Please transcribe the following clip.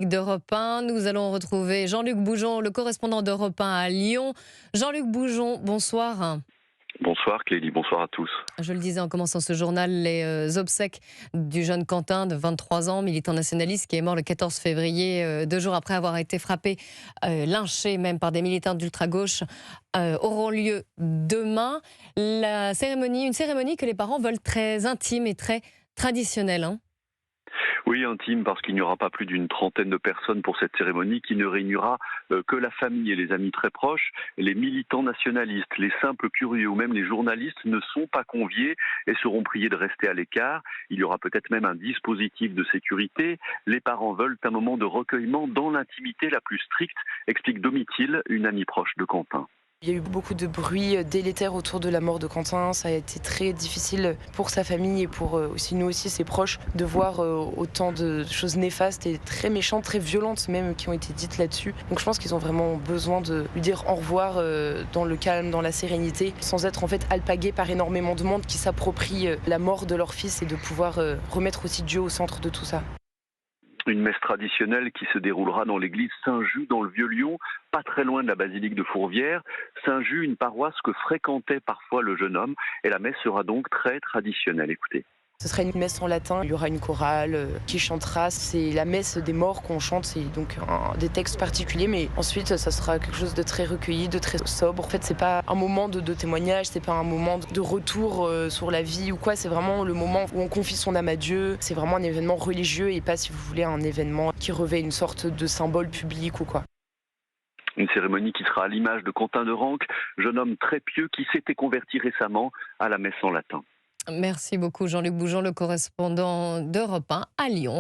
d'Europe 1. Nous allons retrouver Jean-Luc Bougeon, le correspondant d'Europe 1 à Lyon. Jean-Luc Bougeon, bonsoir. Bonsoir Clélie, bonsoir à tous. Je le disais en commençant ce journal, les obsèques du jeune Quentin de 23 ans, militant nationaliste qui est mort le 14 février, 2 jours après avoir été frappé, lynché même par des militants d'ultra-gauche, auront lieu demain. Une cérémonie que les parents veulent très intime et très traditionnelle. Oui, intime, parce qu'il n'y aura pas plus d'une trentaine de personnes pour cette cérémonie qui ne réunira que la famille et les amis très proches. Les militants nationalistes, les simples curieux ou même les journalistes ne sont pas conviés et seront priés de rester à l'écart. Il y aura peut-être même un dispositif de sécurité. Les parents veulent un moment de recueillement dans l'intimité la plus stricte, explique Domitil, une amie proche de Quentin. Il y a eu beaucoup de bruit délétère autour de la mort de Quentin. Ça a été très difficile pour sa famille et pour aussi nous aussi, ses proches, de voir autant de choses néfastes et très méchantes, très violentes même, qui ont été dites là-dessus. Donc je pense qu'ils ont vraiment besoin de lui dire au revoir dans le calme, dans la sérénité, sans être en fait alpagués par énormément de monde qui s'approprie la mort de leur fils et de pouvoir remettre aussi Dieu au centre de tout ça. Une messe traditionnelle qui se déroulera dans l'église Saint-Just dans le Vieux-Lyon, pas très loin de la basilique de Fourvière. Saint-Just, une paroisse que fréquentait parfois le jeune homme, et la messe sera donc très traditionnelle. Écoutez. Ce sera une messe en latin, il y aura une chorale qui chantera. C'est la messe des morts qu'on chante, c'est donc des textes particuliers, mais ensuite ça sera quelque chose de très recueilli, de très sobre. En fait, c'est pas un moment de témoignage, c'est pas un moment de retour sur la vie ou quoi, c'est vraiment le moment où on confie son âme à Dieu. C'est vraiment un événement religieux et pas, si vous voulez, un événement qui revêt une sorte de symbole public ou quoi. Une cérémonie qui sera à l'image de Quentin de Ranc, jeune homme très pieux qui s'était converti récemment à la messe en latin. Merci beaucoup Jean-Luc Bougeon, le correspondant d'Europe 1 à Lyon.